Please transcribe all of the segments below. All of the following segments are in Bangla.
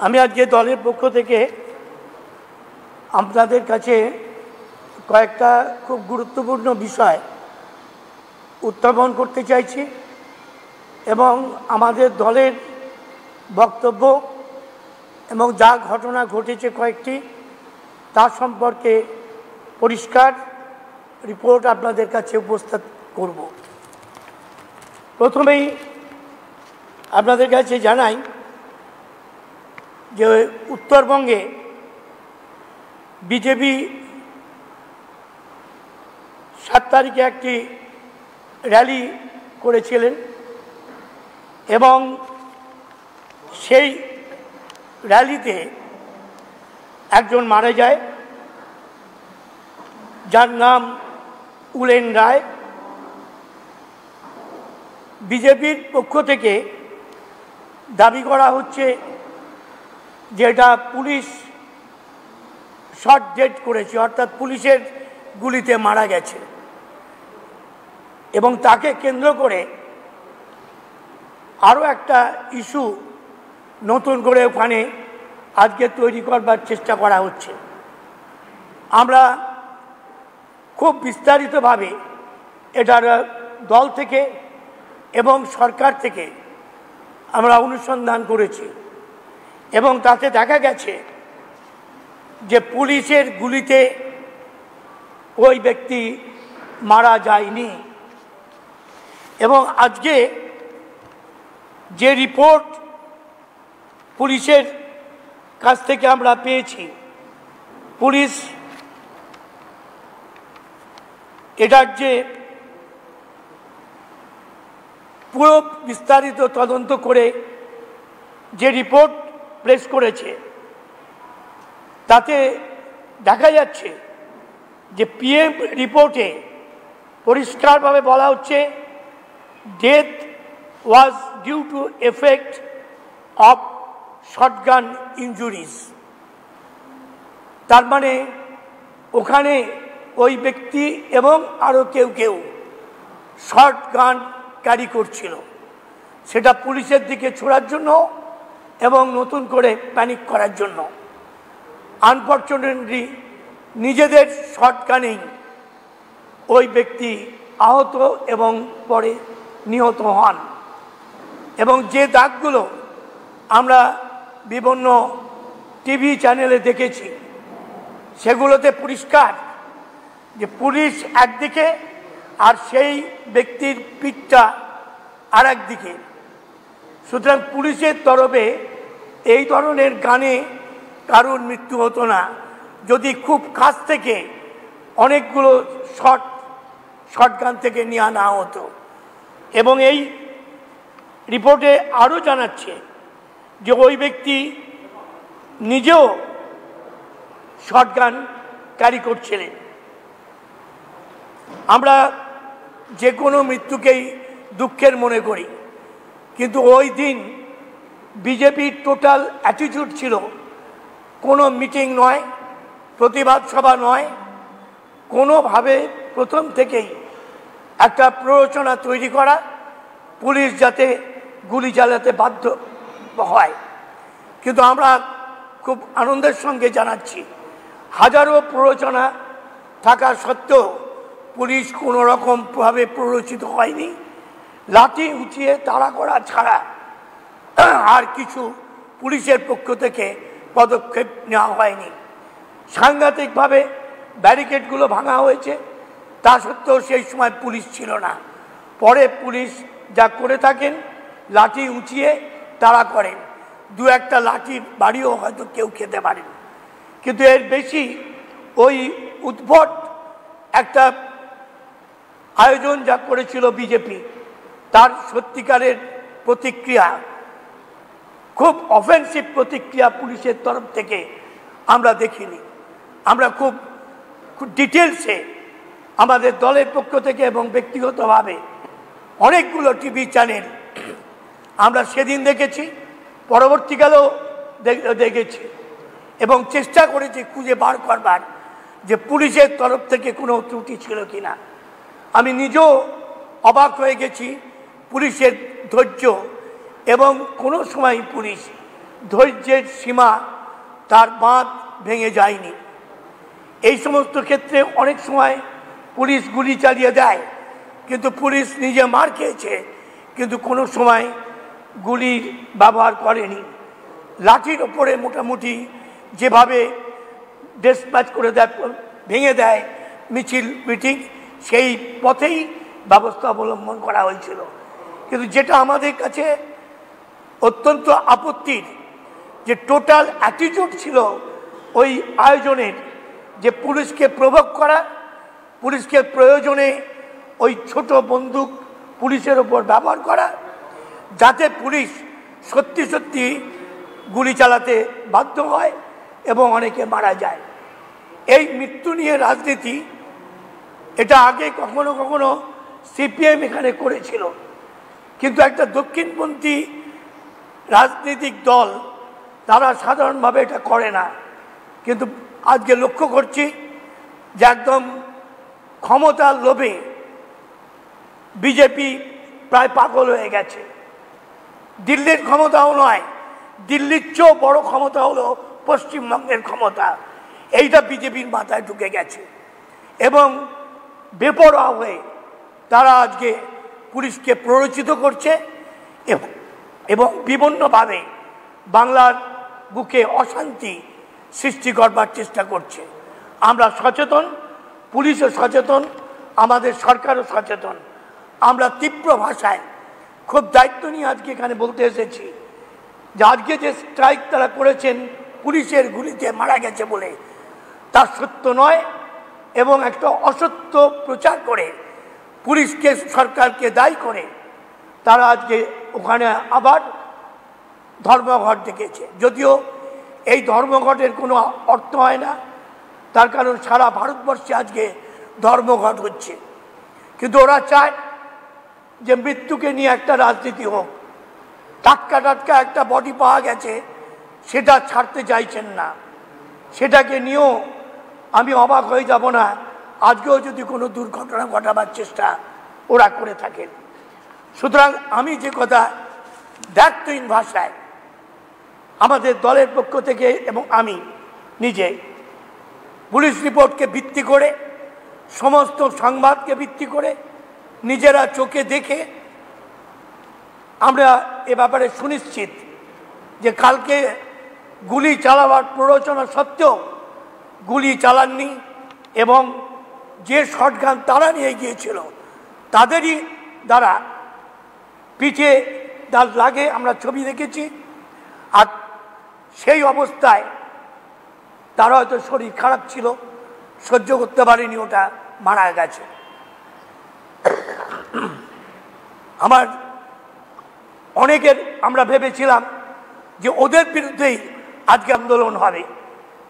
আমি আজকে দলের পক্ষ থেকে আপনাদের কাছে কয়েকটা খুব গুরুত্বপূর্ণ বিষয় উত্থাপন করতে চাইছি এবং আমাদের দলের বক্তব্য এবং যা ঘটনা ঘটেছে কয়েকটি তার সম্পর্কে পরিষ্কার রিপোর্ট আপনাদের কাছে উপস্থাপন করব। প্রথমেই আপনাদের কাছে জানাই যে উত্তরবঙ্গে বিজেপি 7 তারিখে একটি র্যালি করেছিলেন এবং সেই র্যালিতে একজন মারা যায়, যার নাম উলেন রায়। বিজেপির পক্ষ থেকে দাবি করা হচ্ছে যে এটা পুলিশ শর্ট ডেড করেছে, অর্থাৎ পুলিশের গুলিতে মারা গেছে এবং তাকে কেন্দ্র করে আরও একটা ইস্যু নতুন করে ওখানে আজকে তৈরি করবার চেষ্টা করা হচ্ছে। আমরা খুব বিস্তারিতভাবে এটার দল থেকে এবং সরকার থেকে আমরা অনুসন্ধান করেছি এবং তাতে দেখা গেছে যে পুলিশের গুলিতে ওই ব্যক্তি মারা যায়নি। এবং আজকে যে রিপোর্ট পুলিশের কাছ থেকে আমরা পেয়েছি, পুলিশ এটার যে পুরো বিস্তারিত তদন্ত করে যে রিপোর্ট প্রেস করেছে তাতে দেখা যাচ্ছে যে পিএম রিপোর্টে পরিষ্কারভাবে বলা হচ্ছে death was due to effect of shotgun injuries. তার মানে ওখানে ওই ব্যক্তি এবং আরও কেউ শটগান ক্যারি করছিল, সেটা পুলিশের দিকে ছোড়ার জন্য এবং নতুন করে প্যানিক করার জন্য। আনফর্চুনেটলি নিজেদের শটগানেই ওই ব্যক্তি আহত এবং পরে নিহত হন। এবং যে দাগগুলো আমরা বিভিন্ন টিভি চ্যানেলে দেখেছি সেগুলোতে পরিষ্কার যে পুলিশ একদিকে আর সেই ব্যক্তির পিঠটা আর একদিকে। সুতরাং পুলিশের তরফে এই ধরনের গানে কারোর মৃত্যু হতো না যদি খুব কাছ থেকে অনেকগুলো শটগান থেকে নিয়ে আনা হতো। এবং এই রিপোর্টে আরও জানাচ্ছে যে ওই ব্যক্তি নিজেও শটগান ক্যারি করছিলেন। আমরা যে কোনো মৃত্যুকেই দুঃখের মনে করি, কিন্তু ওই দিন বিজেপির টোটাল অ্যাটিটিউড ছিল কোনো মিটিং নয়, প্রতিবাদ সভা নয়, কোনোভাবে প্রথম থেকেই একটা প্ররোচনা তৈরি করা পুলিশ যাতে গুলি চালাতে বাধ্য হয়। কিন্তু আমরা খুব আনন্দের সঙ্গে জানাচ্ছি হাজারো প্ররোচনা থাকা সত্ত্বেও পুলিশ কোনো রকমভাবে প্ররোচিত হয়নি। লাঠি উঁচিয়ে তাড়া করা ছাড়া আর কিছু পুলিশের পক্ষ থেকে পদক্ষেপ নেওয়া হয়নি। সাংঘাতিকভাবে ব্যারিকেডগুলো ভাঙা হয়েছে, তা সত্ত্বেও সেই সময় পুলিশ ছিল না। পরে পুলিশ যা করে থাকেন লাঠি উঁচিয়ে তাড়া করেন, দু একটা লাঠি বাড়িও হয়তো কেউ খেতে পারেন। কিন্তু এর বেশি ওই উদ্ভট একটা আয়োজন যা করেছিল বিজেপি, তার সত্যিকারের প্রতিক্রিয়া, খুব অফেন্সিভ প্রতিক্রিয়া পুলিশের তরফ থেকে আমরা দেখিনি। আমরা খুব ডিটেলসে আমাদের দলের পক্ষ থেকে এবং ব্যক্তিগতভাবে অনেকগুলো টিভি চ্যানেল আমরা সেদিন দেখেছি, পরবর্তীকালেও দেখেছি এবং চেষ্টা করেছি খুঁজে বার করবার যে পুলিশের তরফ থেকে কোনো ত্রুটি ছিল কিনা। আমি নিজেও অবাক হয়ে গেছি পুলিশের ধৈর্য এবং কোনো সময় পুলিশ ধৈর্যের সীমা তার বাঁধ ভেঙে যায়নি। এই সমস্ত ক্ষেত্রে অনেক সময় পুলিশ গুলি চালিয়ে দেয়, কিন্তু পুলিশ নিজে মার খেয়েছে, কিন্তু কোনো সময় গুলির ব্যবহার করেনি। লাঠির ওপরে মোটামুটি যেভাবে ডিসপ্যাচ করে দেয়, ভেঙে দেয় মিছিল মিটিং, সেই পথেই ব্যবস্থা অবলম্বন করা হয়েছিল। কিন্তু যেটা আমাদের কাছে অত্যন্ত আপত্তির, যে টোটাল অ্যাটিটিউড ছিল ওই আয়োজনের, যে পুলিশকে প্রভোগ করা, পুলিশকে প্রয়োজনে ওই ছোট বন্দুক পুলিশের ওপর ব্যবহার করা, যাতে পুলিশ সত্যি সত্যি গুলি চালাতে বাধ্য হয় এবং অনেকে মারা যায়। এই মৃত্যু নিয়ে রাজনীতি, এটা আগে কখনো কখনো সিপিএম এখানে করেছিল, কিন্তু একটা দক্ষিণপন্থী রাজনৈতিক দল তারা সাধারণভাবে এটা করে না। কিন্তু আজকে লক্ষ্য করছি যে একদম ক্ষমতার লোভে বিজেপি প্রায় পাগল হয়ে গেছে। দিল্লির ক্ষমতাও নয়, দিল্লির চেয়েও বড় ক্ষমতা হলো পশ্চিমবঙ্গের ক্ষমতা। এইটা বিজেপির মাথায় ঢুকে গেছে এবং বেপরোয়া হয়ে তারা আজকে পুলিশকে প্ররোচিত করছে এবং বিভিন্নভাবে বাংলার বুকে অশান্তি সৃষ্টি করবার চেষ্টা করছে। আমরা সচেতন, পুলিশও সচেতন, আমাদের সরকারও সচেতন। আমরা তীব্র ভাষায় খুব দায়িত্ব নিয়ে আজকে এখানে বলতে এসেছি যে আজকে যে স্ট্রাইক তারা করেছেন পুলিশের গুলিতে মারা গেছে বলে, তা সত্য নয় এবং একটা অসত্য প্রচার করে পুলিশকে, সরকারকে দায়ী করে তারা আজকে ওখানে আবার ধর্মঘট ডেকেছে। যদিও এই ধর্মঘটের কোনো অর্থ হয় না, তার কারণ সারা ভারতবর্ষে আজকে ধর্মঘট হচ্ছে। কিন্তু ওরা চায় যে মৃত্যুকে নিয়ে একটা রাজনীতি হোক। টাটকা টাটকা একটা বডি পাওয়া গেছে, সেটা ছাড়তে চাইছেন না। সেটাকে নিয়েও আমি অবাক হয়ে যাব না আজকেও যদি কোনো দুর্ঘটনা ঘটাবার চেষ্টা ওরা করে থাকেন। সুতরাং আমি যে কথা দায়িত্বহীন ভাষায় আমাদের দলের পক্ষ থেকে এবং আমি নিজে পুলিশ রিপোর্টকে ভিত্তি করে, সমস্ত সংবাদকে ভিত্তি করে, নিজেরা চোখে দেখে আমরা এ ব্যাপারে সুনিশ্চিত যে কালকে গুলি চালাবার প্ররোচনা সত্ত্বেও গুলি চালাননি এবং যে শটগান তারা নিয়ে গিয়েছিল তাদেরই দ্বারা পিঠে দাগ লাগে, আমরা ছবি দেখেছি। আর সেই অবস্থায় তারা হয়তো শরীর খারাপ ছিল, সহ্য করতে পারেনি, ওটা মারা গেছে। আমার অনেকের আমরা ভেবেছিলাম যে ওদের বিরুদ্ধেই আজকে আন্দোলন হবে,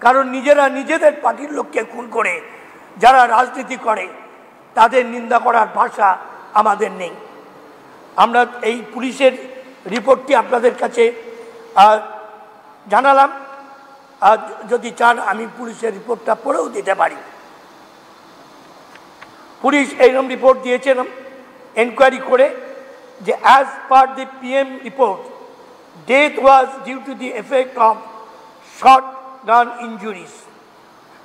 কারণ নিজেরা নিজেদের পার্টির লোককে খুন করে যারা রাজনীতি করে তাদের নিন্দা করার ভাষা আমাদের নেই। আমরা এই পুলিশের রিপোর্টটি আপনাদের কাছে জানালাম, আর যদি চান আমি পুলিশের রিপোর্টটা পড়েও দিতে পারি। পুলিশ এইরকম রিপোর্ট দিয়েছেন এনকোয়ারি করে যে as per the PM report, death was due to the effect of shotgun injuries.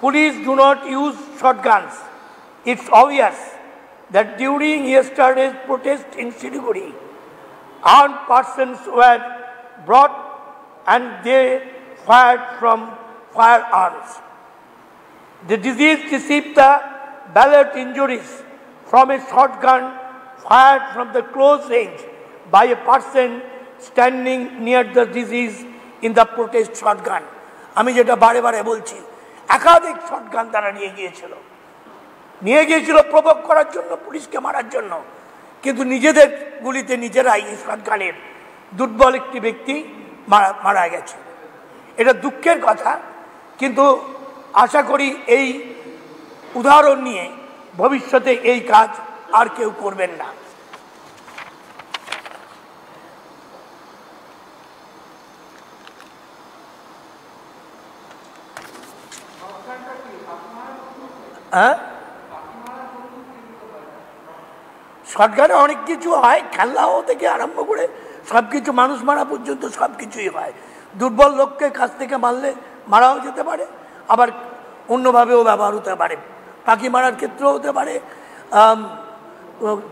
Police do not use shotguns. It's obvious that during yesterday's protest in Siliguri, armed persons were brought and they fired from firearms. The deceased received the bullet injuries from a shotgun fired from the close range by a person standing near the deceased in the protest shotgun. আমি যেটা বারে বারে বলছি, একাধিক শটগান তারা নিয়ে গিয়েছিল প্রভোগ করার জন্য, পুলিশকে মারার জন্য, কিন্তু নিজেদের গুলিতে নিজেরাই এই শটগানের দুর্বল একটি ব্যক্তি মারা গেছে। এটা দুঃখের কথা, কিন্তু আশা করি এই উদাহরণ নিয়ে ভবিষ্যতে এই কাজ আর কেউ করবেন না। শটগানে অনেক কিছু হয়, খেলাও থেকে আরম্ভ করে সব কিছু, মানুষ মারা পর্যন্ত সব কিছুই হয়। দুর্বল লোককে কাছ থেকে মারলে মারাও যেতে পারে, আবার অন্যভাবেও ব্যবহার হতে পারে, পাখি মারার ক্ষেত্রেও হতে পারে,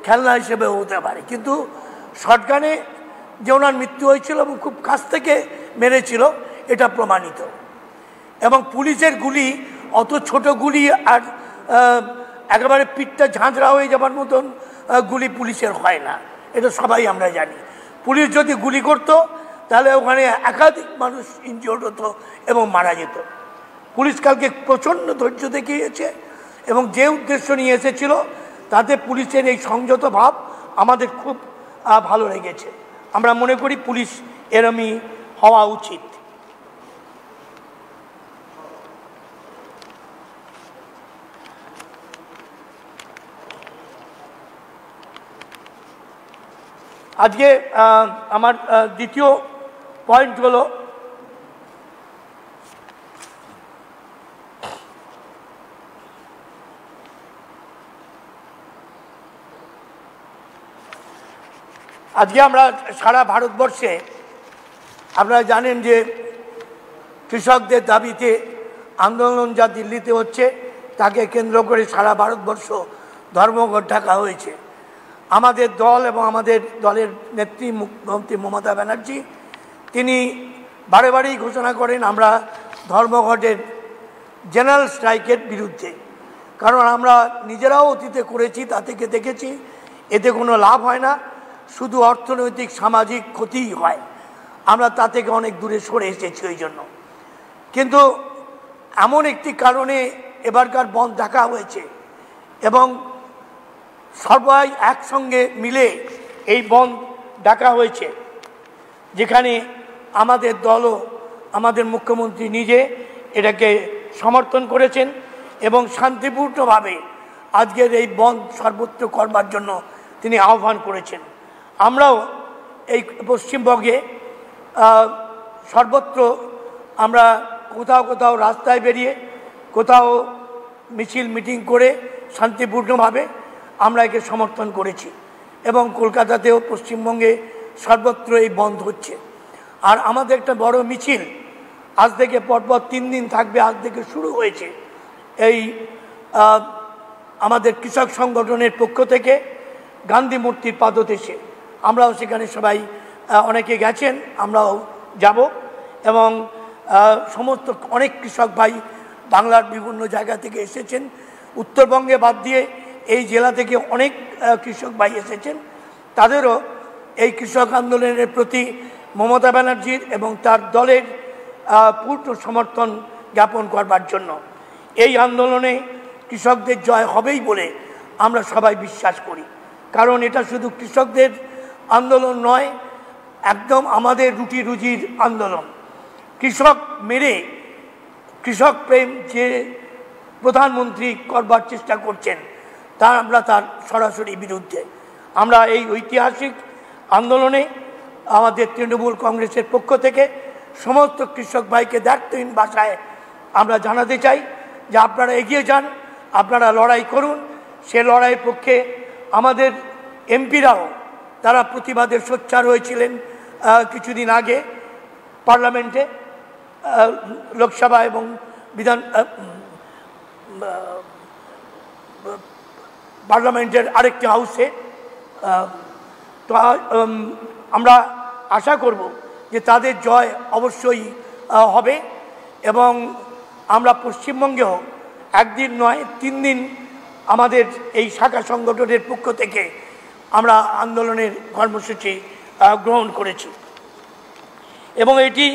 খেলনা হিসেবেও হতে পারে। কিন্তু শটগানে যে ওনার মৃত্যু হয়েছিল এবং খুব কাছ থেকে মেরেছিল এটা প্রমাণিত। এবং পুলিশের গুলি অত ছোট গুলি আর একেবারে পিঠটা ঝাঁঝরা হয়ে যাবার মতন গুলি পুলিশের হয় না, এটা সবাই আমরা জানি। পুলিশ যদি গুলি করত তাহলে ওখানে একাধিক মানুষ ইনজিওর্ড হতো এবং মারা যেত। পুলিশ কালকে প্রচণ্ড ধৈর্য দেখিয়েছে এবং যে উদ্দেশ্য নিয়ে এসেছিল তাতে পুলিশের এই সংযত ভাব আমাদের খুব ভালো লেগেছে। আমরা মনে করি পুলিশ এরমই হওয়া উচিত। আজকে আমার দ্বিতীয় পয়েন্ট হলো আজকে আমরা সারা ভারতবর্ষে আপনারা জানেন যে কৃষকদের দাবিতে আন্দোলন যা দিল্লিতে হচ্ছে তাকে কেন্দ্র করে সারা ভারতবর্ষ ধর্মঘট ডাকা হয়েছে। আমাদের দল এবং আমাদের দলের নেত্রী মুখ্যমন্ত্রী মমতা ব্যানার্জি তিনি বারে বারেই ঘোষণা করেন আমরা ধর্মঘটের জেনারেল স্ট্রাইকের বিরুদ্ধে। কারণ আমরা নিজেরাও অতীতে করেছি, তা থেকে দেখেছি এতে কোনো লাভ হয় না, শুধু অর্থনৈতিক সামাজিক ক্ষতিই হয়। আমরা তা থেকে অনেক দূরে সরে এসেছি ওই জন্য। কিন্তু এমন একটি কারণে এবারকার বন্ধ ডাকা হয়েছে এবং সবাই একসঙ্গে মিলে এই বন্ধ ডাকা হয়েছে, যেখানে আমাদের দলও আমাদের মুখ্যমন্ত্রী নিজে এটাকে সমর্থন করেছেন এবং শান্তিপূর্ণভাবে আজকের এই বন্ধ সর্বত্র করবার জন্য তিনি আহ্বান করেছেন। আমরাও এই পশ্চিমবঙ্গে সর্বত্র আমরা কোথাও কোথাও রাস্তায় বেরিয়ে, কোথাও মিছিল মিটিং করে শান্তিপূর্ণভাবে আমরা একে সমর্থন করেছি এবং কলকাতাতেও পশ্চিমবঙ্গে সর্বত্র এই বন্ধ হচ্ছে। আর আমাদের একটা বড় মিছিল আজ থেকে পরপর 3 দিন থাকবে, আজ থেকে শুরু হয়েছে। এই আমাদের কৃষক সংগঠনের পক্ষ থেকে গান্ধী মূর্তির পাদদেশে আমরাও সেখানে সবাই অনেকে গেছেন, আমরাও যাব এবং সমস্ত অনেক কৃষক ভাই বাংলার বিভিন্ন জায়গা থেকে এসেছেন, উত্তরবঙ্গে বাদ দিয়ে এই জেলা থেকে অনেক কৃষক ভাই এসেছেন। তাদেরও এই কৃষক আন্দোলনের প্রতি মমতা ব্যানার্জির এবং তার দলের পূর্ণ সমর্থন জ্ঞাপন করবার জন্য। এই আন্দোলনে কৃষকদের জয় হবেই বলে আমরা সবাই বিশ্বাস করি, কারণ এটা শুধু কৃষকদের আন্দোলন নয়, একদম আমাদের রুটি রুজির আন্দোলন। কৃষক মেরে কৃষক প্রেম যে প্রধানমন্ত্রী করবার চেষ্টা করছেন আমরা তার সরাসরি বিরুদ্ধে। আমরা এই ঐতিহাসিক আন্দোলনে আমাদের তৃণমূল কংগ্রেসের পক্ষ থেকে সমস্ত কৃষক ভাইকে দায়িত্বহীন ভাষায় আমরা জানাতে চাই যে আপনারা এগিয়ে যান, আপনারা লড়াই করুন। সে লড়াইয়ের পক্ষে আমাদের এমপিরাও তারা প্রতিবাদে সোচ্চার হয়েছিলেন কিছুদিন আগে পার্লামেন্টে, লোকসভা এবং পার্লামেন্টের আরেকটি হাউসে। তো আমরা আশা করব যে তাদের জয় অবশ্যই হবে এবং আমরা পশ্চিমবঙ্গেও একদিন নয় 3 দিন আমাদের এই শাখা সংগঠনের পক্ষ থেকে আমরা আন্দোলনের কর্মসূচি গ্রহণ করেছি এবং এটি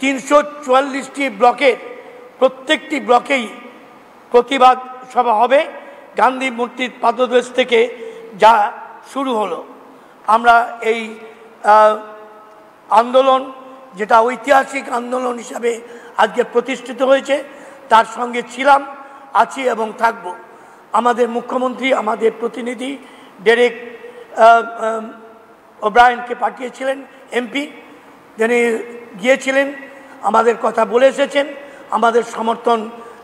344টি ব্লকের প্রত্যেকটি ব্লকেই প্রতিবাদ সভা হবে। গান্ধী মূর্তির পাদদেশ থেকে যা শুরু হলো, আমরা এই আন্দোলন যেটা ঐতিহাসিক আন্দোলন হিসাবে আজকে প্রতিষ্ঠিত হয়েছে তার সঙ্গে ছিলাম, আছি এবং থাকব। আমাদের মুখ্যমন্ত্রী আমাদের প্রতিনিধি ডেরেক ওব্রায়েনকে পাঠিয়েছিলেন, এমপি, যিনি গিয়েছিলেন, আমাদের কথা বলে এসেছেন, আমাদের সমর্থন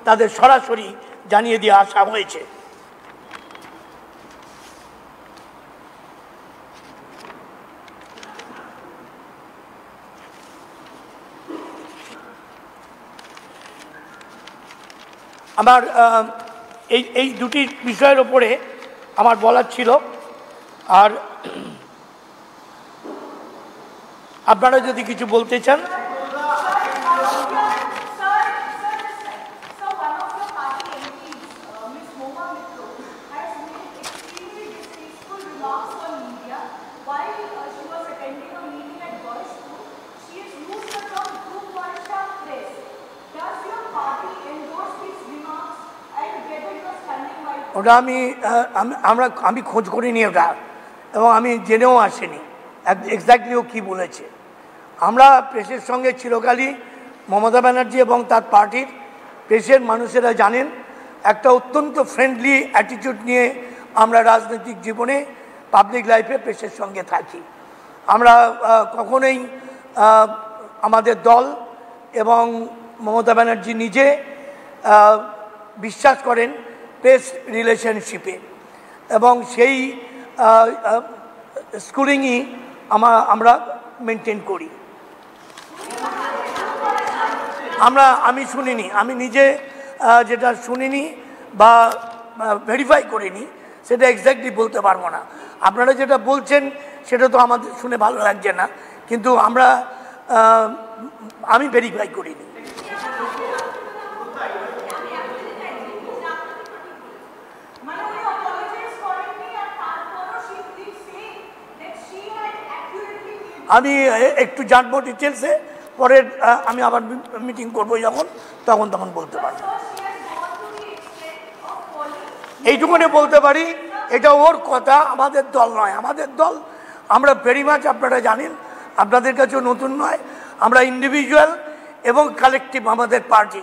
তাদের সরাসরি জানিয়ে দিয়ে আসা হয়েছে। আমার এই দুটি বিষয়ের ওপরে আমার বলার ছিল। আর আপনারা যদি কিছু বলতে চান। ওটা আমি খোঁজ করিনি ওটা, এবং আমি জেনেও আসিনি এক্স্যাক্টলি ও কী বলেছে। আমরা প্রেসের সঙ্গে চিরকালই মমতা ব্যানার্জি এবং তার পার্টির প্রেসের মানুষেরা জানেন একটা অত্যন্ত ফ্রেন্ডলি অ্যাটিটিউড নিয়ে আমরা রাজনৈতিক জীবনে পাবলিক লাইফে প্রেসের সঙ্গে থাকি। আমরা কখনোই আমাদের দল এবং মমতা ব্যানার্জি নিজে বিশ্বাস করেন প্রেস রিলেশনশিপে, এবং সেই স্কুলিংই আমরা মেনটেন করি। আমি শুনিনি, আমি নিজে যেটা শুনিনি বা ভেরিফাই করিনি সেটা এক্স্যাক্টলি বলতে পারবো না। আপনারা যেটা বলছেন সেটা তো আমাদের শুনে ভালো লাগছে না, কিন্তু আমি ভেরিফাই করিনি। আমি একটু জানবো ডিটেলসে, পরে আমি আবার মিটিং করবো যখন, তখন বলতে পারবো। এইটুকুনি বলতে পারি, এটা ওর কথা, আমাদের দল নয়। আমাদের দল আমরা ভেরি মাচ, আপনারা জানেন, আপনাদের কাছেও নতুন নয়, আমরা ইন্ডিভিজুয়াল এবং কালেকটিভ আমাদের পার্টি।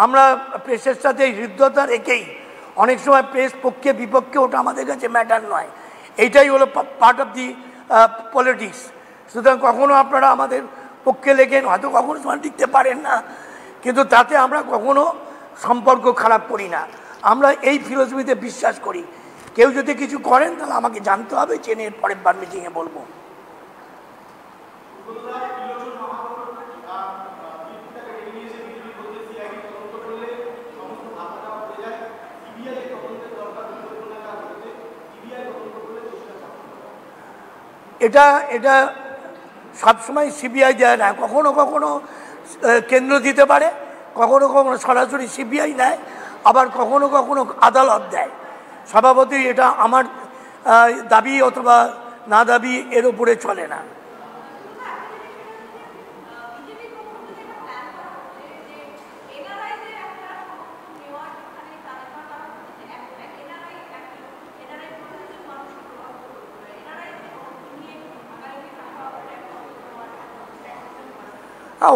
আমরা প্রেসের সাথে হৃদ্যতা রেখেই অনেক সময় প্রেস পক্ষে বিপক্ষে ওটা আমাদের কাছে ম্যাটার নয়, এইটাই হলো পার্ট অফ দি পলিটিক্স। সুতরাং কখনো আপনারা আমাদের পক্ষে লেখেন, হয়তো কখনো সময় লিখতে পারেন না, কিন্তু তাতে আমরা কখনো সম্পর্ক খারাপ করি না। আমরা এই ফিলোসফিতে বিশ্বাস করি, কেউ যদি কিছু করেন তাহলে আমাকে জানতে হবে, জেনে পরের বার মিটিংয়ে বলবো। এটা সবসময় সিবিআই দেয় না, কখনো কখনো কেন্দ্র দিতে পারে, কখনো কখনো সরাসরি সিবিআই নেয়, আবার কখনো কখনো আদালত দেয়। স্বভাবতই এটা আমার দাবি অথবা না দাবি এর উপরে চলে না।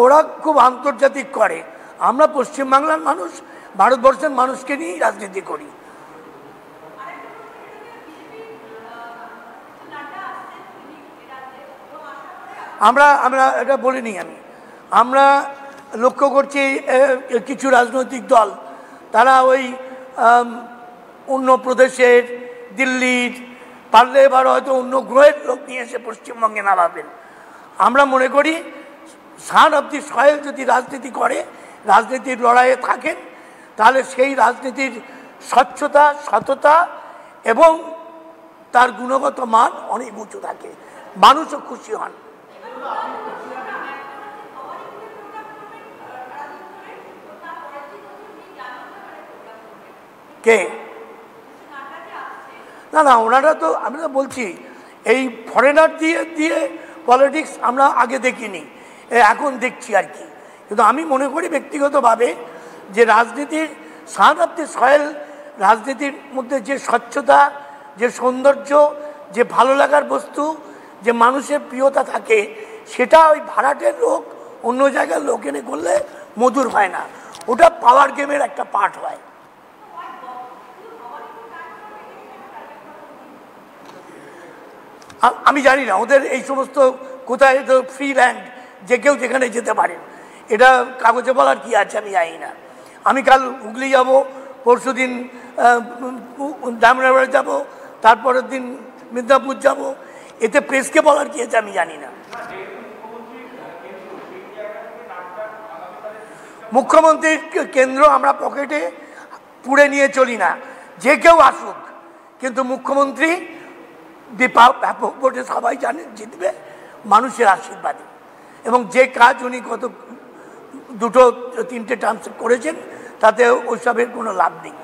ওরা খুব আন্তর্জাতিক করে, আমরা পশ্চিমবাংলার মানুষ, ভারতবর্ষের মানুষকে নিয়েই রাজনীতি করি। আমরা এটা বলিনি আমরা লক্ষ্য করছি কিছু রাজনৈতিক দল তারা ওই অন্য প্রদেশের, দিল্লির, পারলে এবার হয়তো অন্য গ্রহের লোক নিয়ে এসে পশ্চিমবঙ্গে নামাবেন। আমরা মনে করি সান অব দি সয়েল যদি রাজনীতি করে, রাজনীতির লড়াইয়ে থাকেন, তাহলে সেই রাজনীতির স্বচ্ছতা, সততা এবং তার গুণগত মান অনেক উঁচু থাকে, মানুষও খুশি হন। কে? না, ওনারা তো, আমি তো বলছি এই ফরেনার দিয়ে পলিটিক্স আমরা আগে দেখিনি, এখন দেখছি আর কি। কিন্তু আমি মনে করি ব্যক্তিগতভাবে যে রাজনীতির সান অব দি সয়েল, রাজনীতির মধ্যে যে স্বচ্ছতা, যে সৌন্দর্য, যে ভালো লাগার বস্তু, যে মানুষের প্রিয়তা থাকে, সেটা ওই ভাড়াটের লোক অন্য জায়গার লোক এনে করলে মধুর হয় না, ওটা পাওয়ার গেমের একটা পার্ট হয়। আমি জানি না ওদের এই সমস্ত কোথায় ফ্রি ল্যান্ড, যে কেউ যেখানে যেতে পারেন, এটা কাগজে বলার কি আছে আমি জানি না। আমি কাল হুগলি যাব, পরশু দিন ডায়মন্ড যাব, তারপরের দিন মিদনাপুর যাব, এতে প্রেসকে বলার কি আছে আমি জানি না। মুখ্যমন্ত্রীর কেন্দ্র আমরা পকেটে পুড়ে নিয়ে চলি না, যে কেউ আসুক, কিন্তু মুখ্যমন্ত্রী ব্যাপক ভোটে সবাই জানেন জিতবে মানুষের আশীর্বাদে। এবং যে কাজ উনি গত 2-3টে টার্মস করেছেন তাতে ওইসবের কোনো লাভ নেই।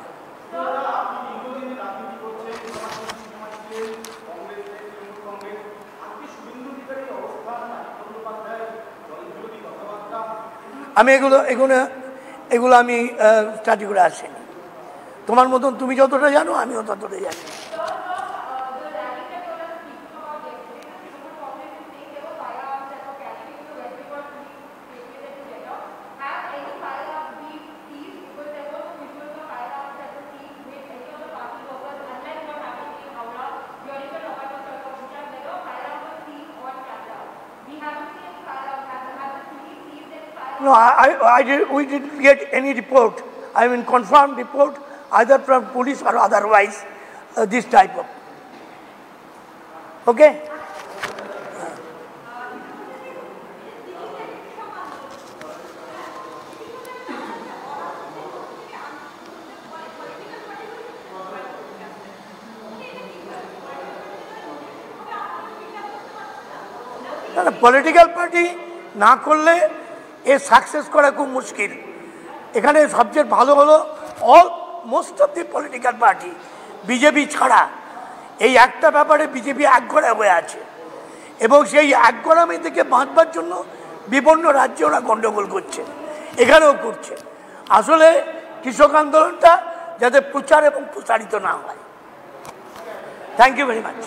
আমি এগুলো আমি স্টাডি করে আসিনি। তোমার মতন তুমি যতটা জানো আমিও ততটা জানি। No, we didn't get any report. I mean, confirmed report either from police or otherwise, this type of. Okay? Political party না করলে এ সাকসেস করা খুব মুশকিল। এখানে সবচেয়ে ভালো হলো most of the political party BJP ছাড়া এই একটা ব্যাপারে বিজেপি একঘরে হয়ে আছে, এবং সেই একঘরামি থেকে বাঁচবার জন্য বিভিন্ন রাজ্যে ওরা গণ্ডগোল করছে, এখানেও করছে। আসলে কৃষক আন্দোলনটা যাতে প্রচার এবং প্রসারিত না হয়। Thank you very much.